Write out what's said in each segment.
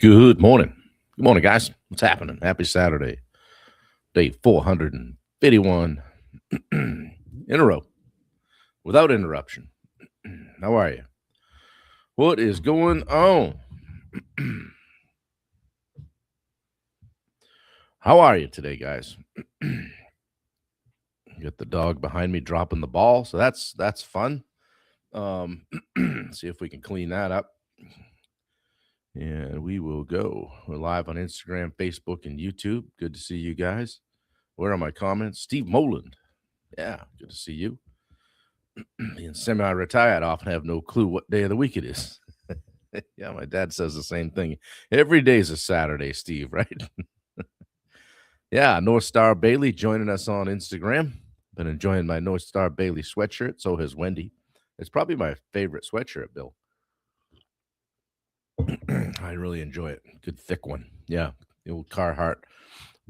Good morning. Good morning, guys. What's happening? Happy Saturday. Day 451 in a row without interruption. How are you? What is going on? How are you today, guys? Got the dog behind me dropping the ball, so that's fun. Um, see if we can clean that up. And we will go. We're live on Instagram, Facebook, and YouTube. Good to see you guys. Where are my comments? Steve Moland. Yeah, good to see you. Being semi-retired, I often have no clue what day of the week it is. Yeah, my dad says the same thing. Every day is a Saturday, Steve, right? Yeah, North Star Bailey joining us on Instagram. Been enjoying my North Star Bailey sweatshirt. So has Wendy. It's probably my favorite sweatshirt, Bill. I really enjoy it. Good thick one. Yeah, the old Carhartt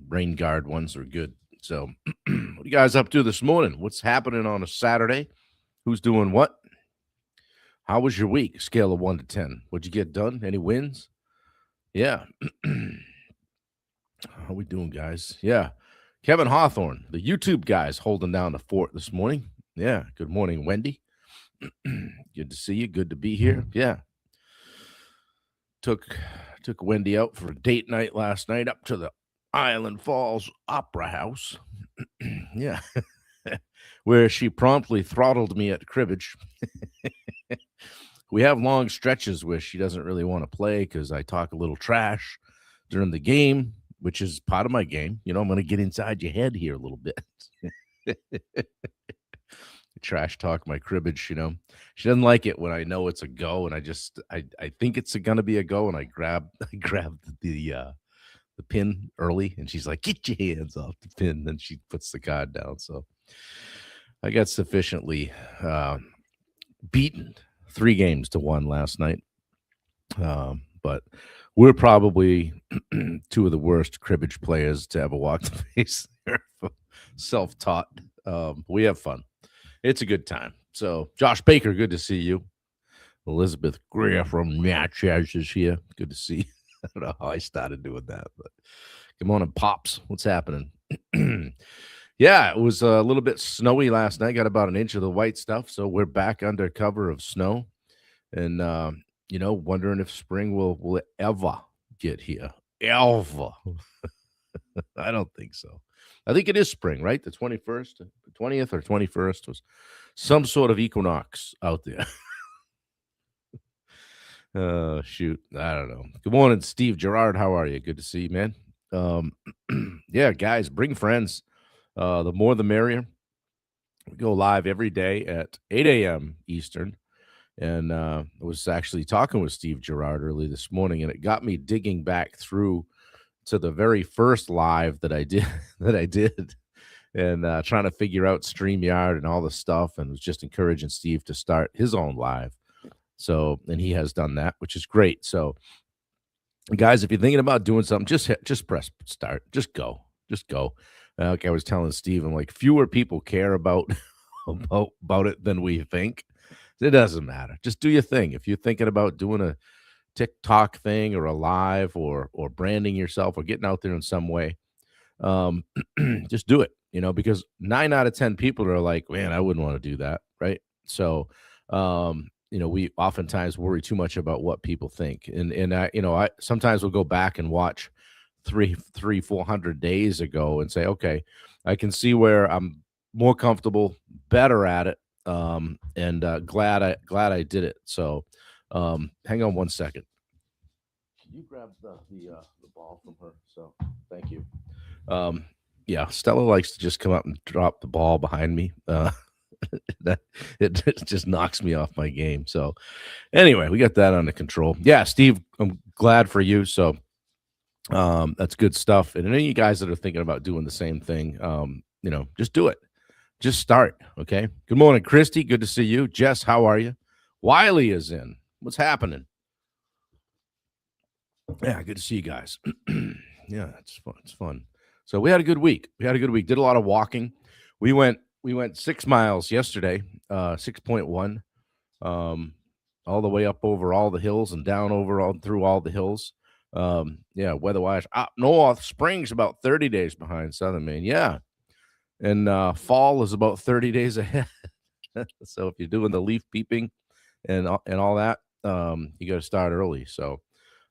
rain guard ones are good. So, what are you guys up to this morning? What's happening on a Saturday? Who's doing what? How was your week? Scale of 1 to 10. What'd you get done? Any wins? Yeah. How we doing, guys? Yeah. Kevin Hawthorne, the YouTube guys holding down the fort this morning. Yeah. Good morning, Wendy. Good to see you. Good to be here. Yeah. Took Wendy out for a date night last night up to the Island Falls Opera House. Yeah. Where she promptly throttled me at cribbage. We have long stretches where she doesn't really want to play because I talk a little trash during the game, which is part of my game. You know, I'm going to get inside your head here a little bit. Trash talk my cribbage, you know. She doesn't like it when I know it's a go, and I think it's gonna be a go, and I grab I grab the pin early, and she's like, "Get your hands off the pin." Then she puts the card down. So I got sufficiently beaten 3 games to 1 last night. But we're probably two of the worst cribbage players to ever walk the face there. Self-taught. We have fun. It's a good time. So, Josh Baker, good to see you. Elizabeth Greer from Natchez is here. Good to see you. I don't know how I started doing that, but good morning, Pops. What's happening? Yeah, it was a little bit snowy last night. Got about an inch of the white stuff. So we're back under cover of snow. And you know, wondering if spring will ever get here. Ever. I don't think so. I think it is spring, right? The 21st, the 20th or 21st was some sort of equinox out there. Shoot. I don't know. Good morning, Steve Gerard. How are you? Good to see you, man. Yeah, guys, bring friends. The more the merrier. We go live every day at 8 a.m. Eastern. And I was actually talking with Steve Gerard early this morning, and it got me digging back through to the very first live that I did and trying to figure out StreamYard and all the stuff, and was just encouraging Steve to start his own live. So, and he has done that, which is great. So, guys, if you're thinking about doing something, just press start. Just go. Like I was telling Steve, I'm like, fewer people care about about it than we think. It doesn't matter. Just do your thing. If you're thinking about doing a TikTok thing or a live or branding yourself or getting out there in some way, um, just do it. You know, because 9 out of 10 people are like, man, I wouldn't want to do that, right? So, you know, we oftentimes worry too much about what people think, and I, you know, I sometimes will go back and watch 400 days ago and say, okay, I can see where I'm more comfortable, better at it, and glad I did it. So, hang on 1 second. Can you grab the ball from her? So, thank you. Um, yeah, Stella likes to just come up and drop the ball behind me. That it just knocks me off my game. So, anyway, we got that under control. Yeah, Steve, I'm glad for you. So, that's good stuff. And any of you guys that are thinking about doing the same thing, you know, just do it. Just start. Okay. Good morning, Christy. Good to see you. Jess, how are you? Wiley is in. What's happening? Yeah, good to see you guys. Yeah, it's fun. It's fun. So we had a good week. Did a lot of walking. We went 6 miles yesterday, 6.1, um, all the way up over all the hills and down over all through all the hills. Yeah, weather-wise, up north, spring's about 30 days behind southern Maine. Yeah, and fall is about 30 days ahead. So if you're doing the leaf peeping and all that, you got to start early. So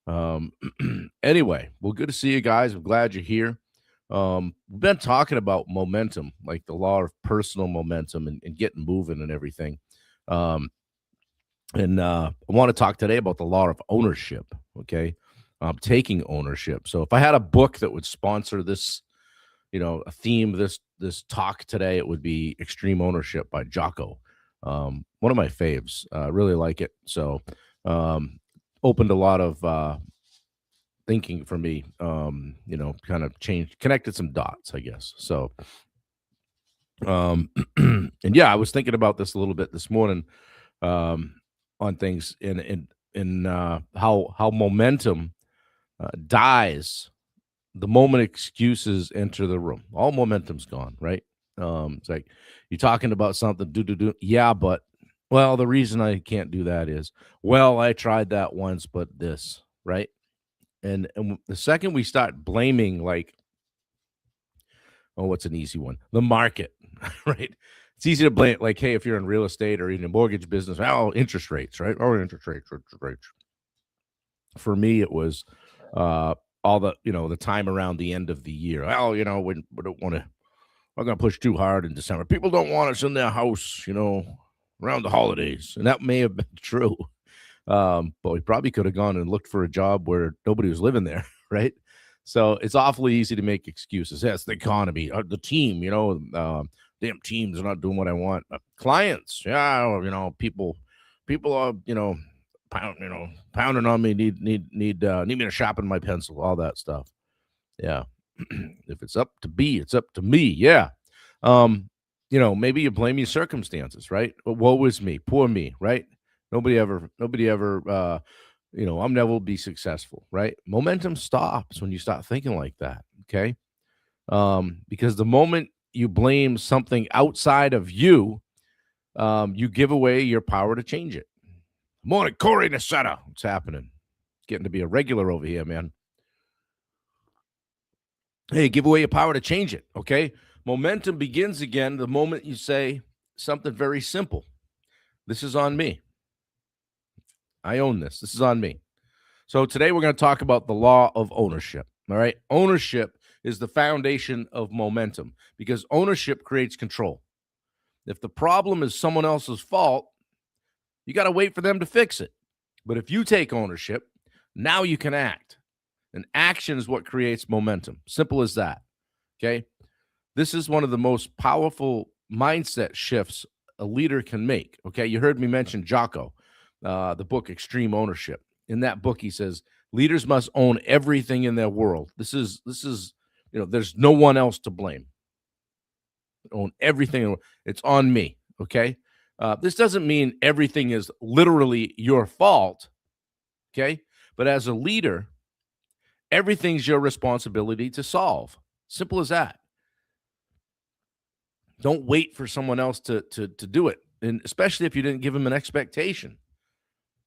um, anyway, well, good to see you guys. I'm glad you're here. We've been talking about momentum, like the law of personal momentum and getting moving and everything. Um, and I want to talk today about the law of ownership. Okay, taking ownership. So if I had a book that would sponsor this, a theme this talk today, it would be Extreme Ownership by Jocko. One of my faves. Really like it. So um, opened a lot of thinking for me. Kind of connected some dots, I guess. So and yeah, I was thinking about this a little bit this morning um, on things in how momentum dies the moment excuses enter the room. All momentum's gone, right? It's like you're talking about something, do. Yeah, but well, the reason I can't do that is, well, I tried that once, but this, right? And the second we start blaming, like, oh, what's an easy one? The market, right? It's easy to blame, like, hey, if you're in real estate or in a mortgage business, oh, interest rates, right? Oh, interest rates. For me, it was all the time around the end of the year. Well, we don't want to, we're going to push too hard in December. People don't want us in their house, around the holidays. And that may have been true. But we probably could have gone and looked for a job where nobody was living there, right? So it's awfully easy to make excuses. Yes, the economy, the team, damn teams are not doing what I want. Clients, yeah, people are, pounding on me, need me to sharpen my pencil, all that stuff. Yeah. If it's up to be, it's up to me. Yeah. Maybe you blame your circumstances, right? Woe is me, poor me, right? Nobody ever I'm never will be successful, right? Momentum stops when you start thinking like that. Okay. Because the moment you blame something outside of you, you give away your power to change it. Morning, Corey Nasetta. What's happening? It's getting to be a regular over here, man. Hey, give away your power to change it. Okay. Momentum begins again the moment you say something very simple. This is on me. I own this. This is on me. So today we're going to talk about the law of ownership. All right. Ownership is the foundation of momentum because ownership creates control. If the problem is someone else's fault, you got to wait for them to fix it. But if you take ownership, now you can act. And action is what creates momentum. Simple as that. Okay. This is one of the most powerful mindset shifts a leader can make. Okay. You heard me mention Jocko, the book Extreme Ownership. In that book, he says leaders must own everything in their world. This is there's no one else to blame. Own everything. It's on me. Okay. This doesn't mean everything is literally your fault. Okay. But as a leader, everything's your responsibility to solve. Simple as that. Don't wait for someone else to do it, and especially if you didn't give them an expectation.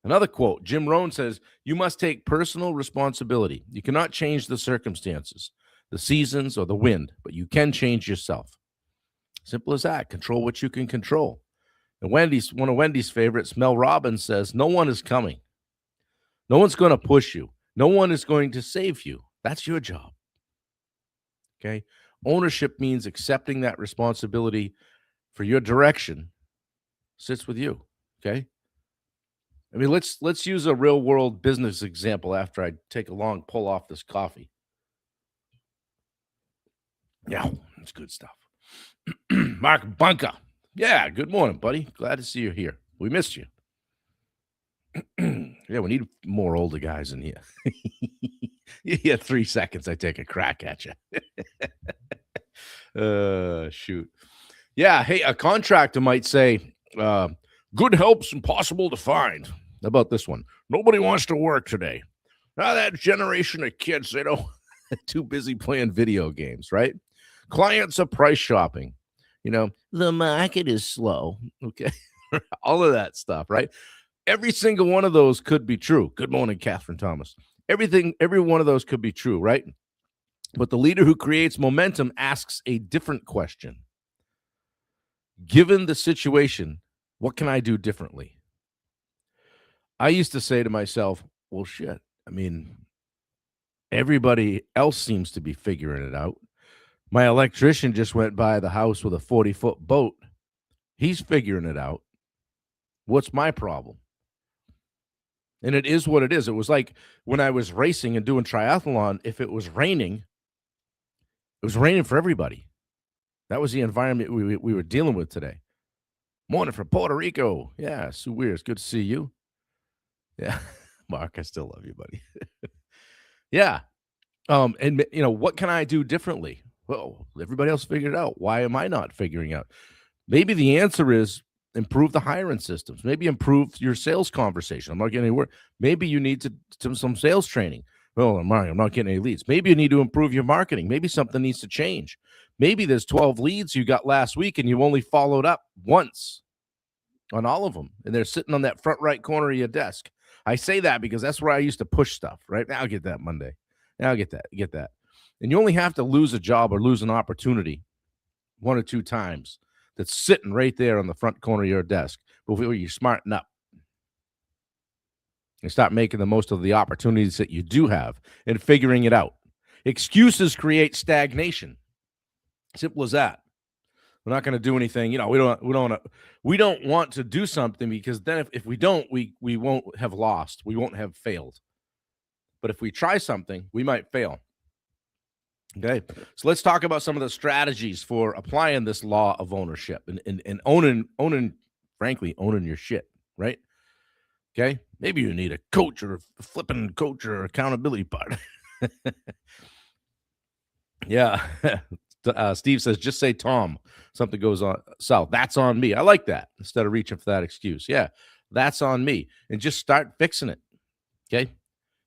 Another quote, Jim Rohn says, you must take personal responsibility. You cannot change the circumstances, the seasons, or the wind, but you can change yourself. Simple as that. Control what you can control. And one of Wendy's favorites, Mel Robbins, says, no one is coming. No one's going to push you. No one is going to save you. That's your job. Okay. Ownership means accepting that responsibility for your direction sits with you. Okay. I mean, let's use a real world business example after I take a long pull off this coffee. Yeah, it's good stuff. Mark Bunker. Yeah, good morning, buddy. Glad to see you here. We missed you. Yeah, we need more older guys in here. You get 3 seconds, I take a crack at you. Shoot. Yeah, hey, a contractor might say, good help's impossible to find. How about this one? Nobody wants to work today. Now that generation of kids, they don't too busy playing video games, right? Clients are price shopping. The market is slow. Okay. All of that stuff, right? Every single one of those could be true. Good morning, Catherine Thomas. Every one of those could be true, right? But the leader who creates momentum asks a different question. Given the situation, what can I do differently? I used to say to myself, well, shit. I mean, everybody else seems to be figuring it out. My electrician just went by the house with a 40-foot boat. He's figuring it out. What's my problem? And it is what it is. It was like when I was racing and doing triathlon, if it was raining for everybody. That was the environment we were dealing with today. Morning from Puerto Rico. Yeah, Sue Weir, it's good to see you. Yeah, Mark, I still love you, buddy. Yeah. And what can I do differently? Well, everybody else figured it out. Why am I not figuring out? Maybe the answer is improve the hiring systems. Maybe improve your sales conversation. I'm not getting any work. Maybe you need some sales training. Well, I'm not getting any leads. Maybe you need to improve your marketing. Maybe something needs to change. Maybe there's 12 leads you got last week and you only followed up once on all of them, and they're sitting on that front right corner of your desk. I say that because that's where I used to push stuff, right? Now I'll get that Monday. Now I'll get that. And you only have to lose a job or lose an opportunity one or two times that's sitting right there on the front corner of your desk before you smarten up and start making the most of the opportunities that you do have and figuring it out. Excuses create stagnation. Simple as that. We're not going to do anything. We don't want to do something because then if we don't, we won't have lost. We won't have failed. But if we try something, we might fail. Okay, so let's talk about some of the strategies for applying this law of ownership and owning, frankly, owning your shit, right? Okay, maybe you need a coach or a flipping coach or accountability partner. Yeah, Steve says, just say Tom. Something goes on south. That's on me. I like that instead of reaching for that excuse. Yeah, that's on me. And just start fixing it. Okay,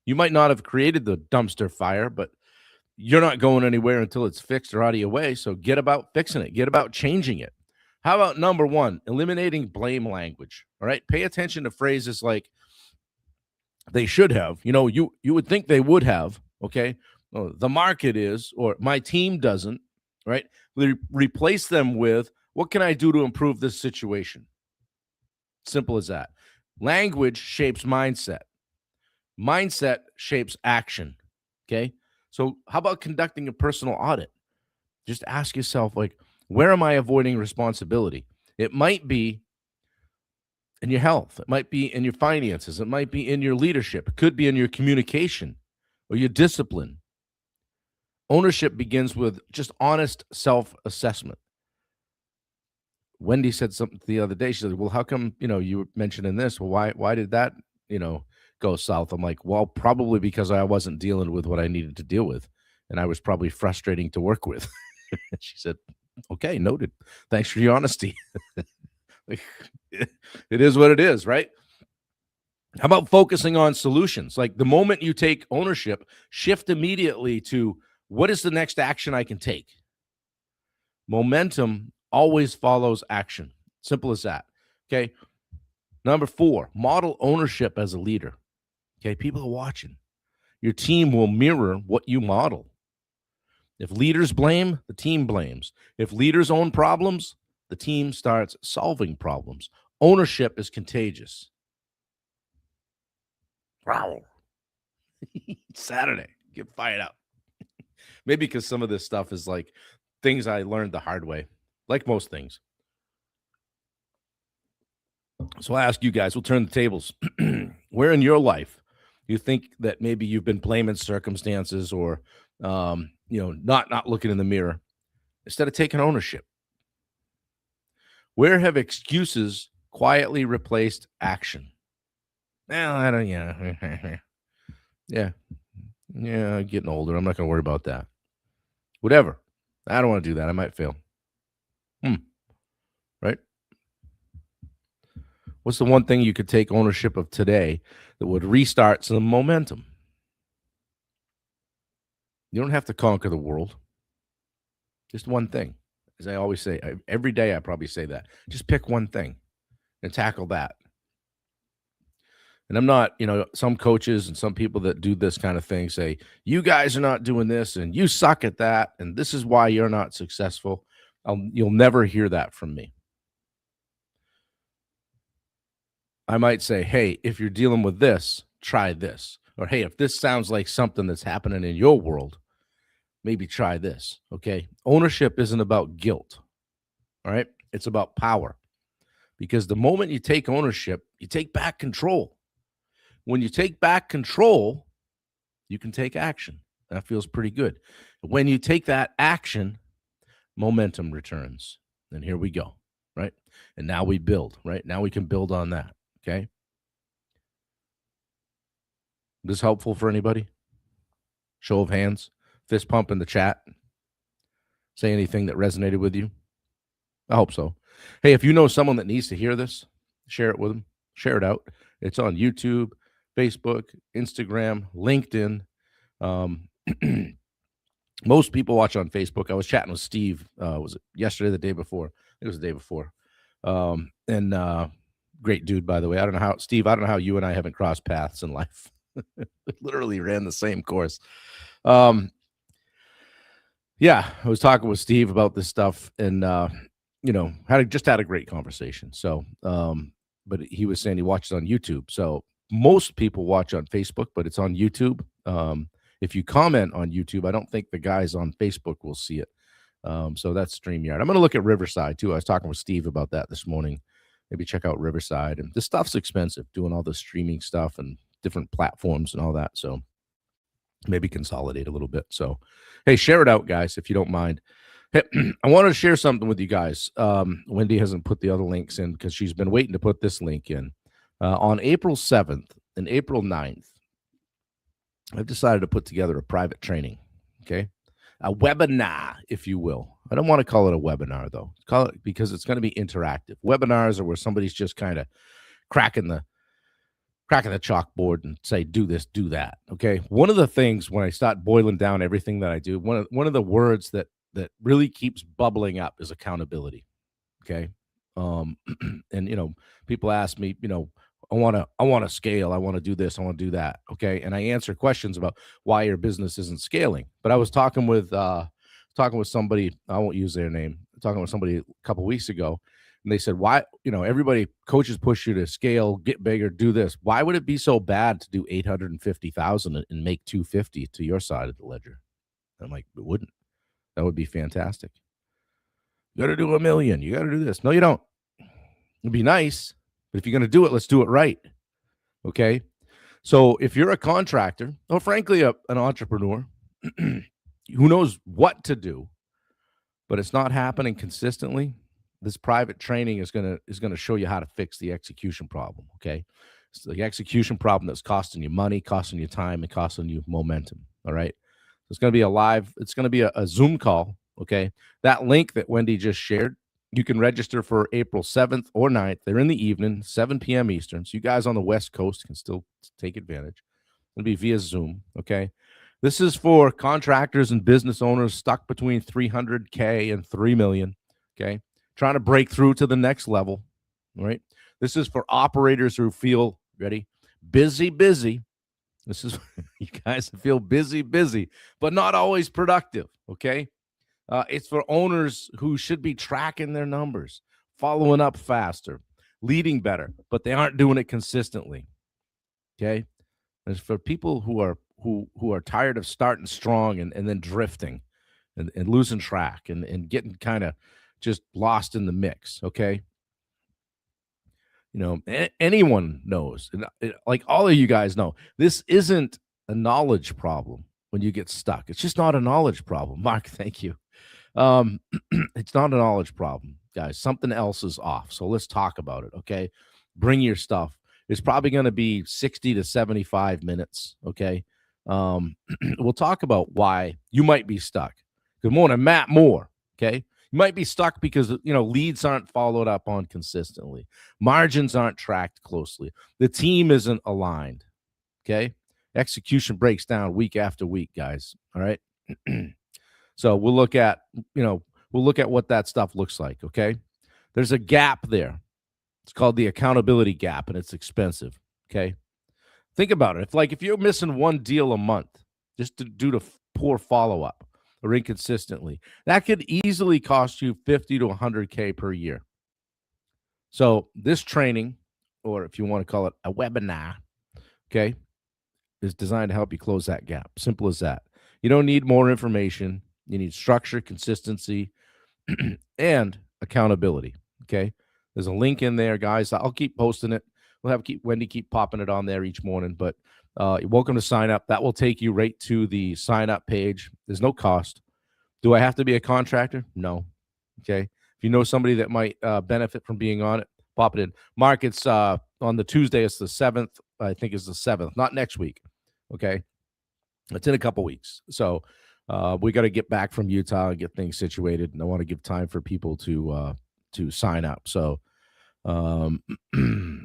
you might not have created the dumpster fire, but you're not going anywhere until it's fixed or out of your way. So get about fixing it. Get about changing it. How about number one, eliminating blame language? All right. Pay attention to phrases like they should have. You would think they would have. Okay. Oh, the market is, or my team doesn't. Right. Replace them with what can I do to improve this situation? Simple as that. Language shapes mindset. Mindset shapes action. Okay. So how about conducting a personal audit? Just ask yourself, where am I avoiding responsibility? It might be in your health. It might be in your finances. It might be in your leadership. It could be in your communication or your discipline. Ownership begins with just honest self-assessment. Wendy said something the other day. She said, well, how come, you were mentioning this? Well, why did that, go south? I'm like, well, probably because I wasn't dealing with what I needed to deal with. And I was probably frustrating to work with. She said, okay, noted. Thanks for your honesty. It is what it is, right? How about focusing on solutions? Like the moment you take ownership, shift immediately to what is the next action I can take? Momentum always follows action. Simple as that. Okay. Number 4, model ownership as a leader. Okay. People are watching. Your team will mirror what you model. If leaders blame, the team blames. If leaders own problems, the team starts solving problems. Ownership is contagious. Wow. Saturday, get fired up. Maybe because some of this stuff is like things I learned the hard way, like most things. So I ask you guys, we'll turn the tables. Where in your life you think that maybe you've been blaming circumstances or, not looking in the mirror instead of taking ownership? Where have excuses quietly replaced action? Well, I don't, yeah, getting older. I'm not going to worry about that. Whatever. I don't want to do that. I might fail. Right? What's the one thing you could take ownership of today that would restart some momentum? You don't have to conquer the world. Just one thing. As I always say, every day I probably say that. Just pick one thing and tackle that. And I'm not, some coaches and some people that do this kind of thing say, you guys are not doing this and you suck at that. And this is why you're not successful. You'll never hear that from me. I might say, hey, if you're dealing with this, try this. Or, hey, if this sounds like something that's happening in your world, maybe try this. Okay. Ownership isn't about guilt. All right. It's about power. Because the moment you take ownership, you take back control. When you take back control, you can take action. That feels pretty good. When you take that action, momentum returns. And here we go, right? And now we build, right? Now we can build on that, okay? This helpful for anybody? Show of hands, fist pump in the chat. Say anything that resonated with you. I hope so. Hey, if you know someone that needs to hear this, share it with them. Share it out. It's on YouTube, Facebook, Instagram, LinkedIn. Most people watch on Facebook. I was chatting with Steve. Was it yesterday, the day before? It was the day before. Great dude, by the way. I don't know how you and I haven't crossed paths in life. Literally ran the same course. I was talking with Steve about this stuff and, had a great conversation. So, but he was saying he watches on YouTube. So most people watch on Facebook, but it's on YouTube. If you comment on YouTube, I don't think the guys on Facebook will see it. So that's StreamYard. I'm going to look at Riverside too. I was talking with Steve about that this morning. Maybe check out Riverside. And this stuff's expensive, doing all the streaming stuff and different platforms and all that. So maybe consolidate a little bit. So, hey, share it out, guys, if you don't mind. Hey, I wanted to share something with you guys. Wendy hasn't put the other links in because she's been waiting to put this link in. On April 7th and April 9th, I've decided to put together a private training, okay? A webinar, if you will. I don't want to call it a webinar, though. Call it because it's going to be interactive. Webinars are where somebody's just kind of cracking the chalkboard and say, do this, do that, okay? One of the things when I start boiling down everything that I do, one of the words that really keeps bubbling up is accountability, okay? And, people ask me, I want to scale. I want to do this. I want to do that. Okay. And I answer questions about why your business isn't scaling. But I was talking with somebody, I won't use their name, talking with somebody a couple of weeks ago. And they said, why, everybody coaches push you to scale, get bigger, do this. Why would it be so bad to do 850,000 and make 250 to your side of the ledger? I'm like, it wouldn't. That would be fantastic. You got to do $1 million. You got to do this. No, you don't. It'd be nice. But if you're going to do it, let's do it right, okay? So if you're a contractor or, frankly, an entrepreneur who knows what to do, but it's not happening consistently, this private training is going to show you how to fix the execution problem, okay? It's the execution problem that's costing you money, costing you time, and costing you momentum, all right? So it's going to be a Zoom call, okay? That link that Wendy just shared, you can register for April 7th or 9th. They're in the evening, 7 p.m. Eastern. So you guys on the West Coast can still take advantage. It'll be via Zoom, okay? This is for contractors and business owners stuck between 300K and 3 million, okay? Trying to break through to the next level, all right? This is for operators who feel, ready, busy. This is you guys feel busy, but not always productive, okay? It's for owners who should be tracking their numbers, following up faster, leading better, but they aren't doing it consistently. Okay. It's for people who are tired of starting strong and then drifting and losing track and getting kind of just lost in the mix. Okay. Anyone knows, and like all of you guys know, this isn't a knowledge problem when you get stuck. It's just not a knowledge problem. Mark, thank you. It's not a knowledge problem, guys. Something else is off. So let's talk about it. Okay. Bring your stuff. It's probably going to be 60 to 75 minutes. Okay. We'll talk about why you might be stuck. Good morning, Matt Moore. Okay. You might be stuck because, leads aren't followed up on consistently. Margins aren't tracked closely. The team isn't aligned. Okay. Execution breaks down week after week, guys. All right. So we'll look at what that stuff looks like, okay? There's a gap there. It's called the accountability gap, and it's expensive, okay? Think about it. If you're missing one deal a month just due to poor follow up or inconsistently, that could easily cost you 50 to 100K per year. So this training, or if you want to call it a webinar, okay, is designed to help you close that gap. Simple as that. You don't need more information. You need structure, consistency, and accountability. Okay. There's a link in there, guys. I'll keep posting it. We'll have Wendy keep popping it on there each morning. But you're welcome to sign up. That will take you right to the sign up page. There's no cost. Do I have to be a contractor? No. Okay. If you know somebody that might benefit from being on it, pop it in. Mark, it's on the Tuesday. It's the 7th. I think it's the 7th, not next week. Okay. It's in a couple weeks. So we got to get back from Utah and get things situated. And I want to give time for people to sign up. So,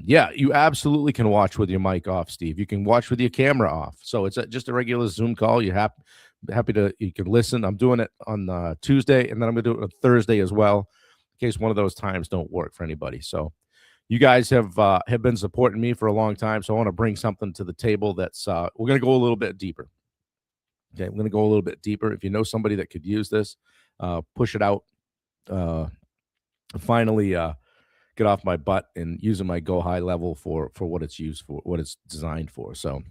yeah, you absolutely can watch with your mic off, Steve. You can watch with your camera off. So it's just a regular Zoom call. You're happy to, you can listen. I'm doing it on Tuesday, and then I'm going to do it on Thursday as well, in case one of those times don't work for anybody. So you guys have been supporting me for a long time. So I want to bring something to the table that's, we're going to go a little bit deeper. Okay. I'm going to go a little bit deeper. If you know somebody that could use this, push it out. Finally, get off my butt and using my Go High level for what it's used for, what it's designed for. So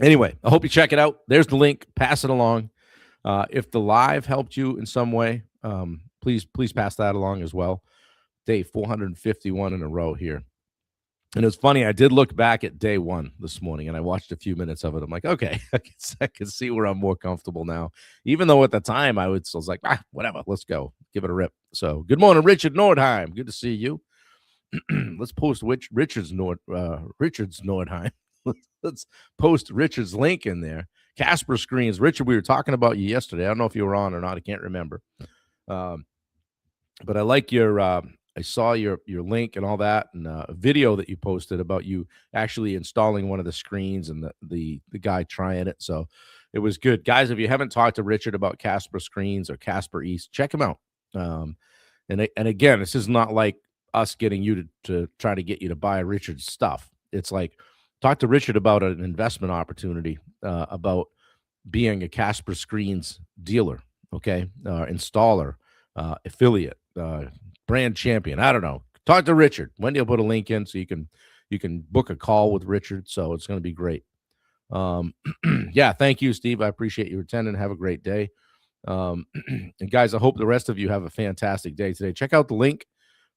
anyway, I hope you check it out. There's the link. Pass it along. If the live helped you in some way, please pass that along as well. Day 451 in a row here. And it's funny, I did look back at day one this morning, and I watched a few minutes of it. I'm like, okay, I can see where I'm more comfortable now. Even though at the time I was like, whatever, let's go. Give it a rip. So good morning, Richard Nordheim. Good to see you. Let's post Richard's Nordheim. Let's post Richard's link in there. Casper Screens. Richard, we were talking about you yesterday. I don't know if you were on or not. I can't remember. But I like your I saw your link and all that, and a video that you posted about you actually installing one of the screens and the guy trying it. So it was good. Guys, if you haven't talked to Richard about Casper Screens or Casper East, check him out. And again, this is not like us getting you to try to get you to buy Richard's stuff. It's like, talk to Richard about an investment opportunity, about being a Casper Screens dealer, okay, installer, affiliate, brand champion. I don't know. Talk to Richard. Wendy will put a link in so you can book a call with Richard. So it's going to be great. Yeah, thank you, Steve. I appreciate you attending. Have a great day. And guys, I hope the rest of you have a fantastic day today. Check out the link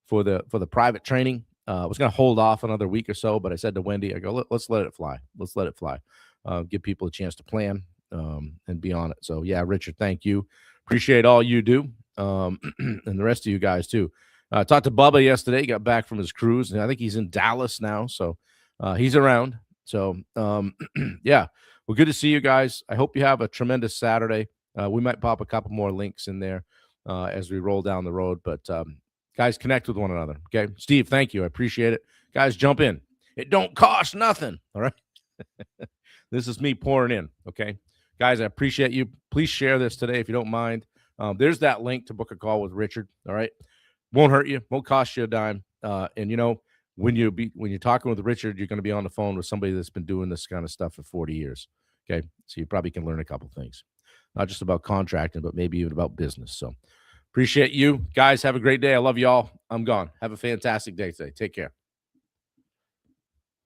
for the private training. I was going to hold off another week or so, but I said to Wendy, I go, let's let it fly. Let's let it fly. Give people a chance to plan and be on it. So yeah, Richard, thank you. Appreciate all you do. And the rest of you guys too. Talked to Bubba yesterday. He got back from his cruise, and I think he's in Dallas now. So he's around. So yeah, well, good to see you guys. I hope you have a tremendous Saturday. We might pop a couple more links in there as we roll down the road. But guys, connect with one another. Okay, Steve, thank you. I appreciate it. Guys, jump in. It don't cost nothing. All right. This is me pouring in. Okay, guys, I appreciate you. Please share this today if you don't mind. There's that link to book a call with Richard. All right. Won't hurt you. Won't cost you a dime. And you know, when you're talking with Richard, you're going to be on the phone with somebody that's been doing this kind of stuff for 40 years. Okay. So you probably can learn a couple things, not just about contracting, but maybe even about business. So appreciate you guys. Have a great day. I love you all. I'm gone. Have a fantastic day today. Take care.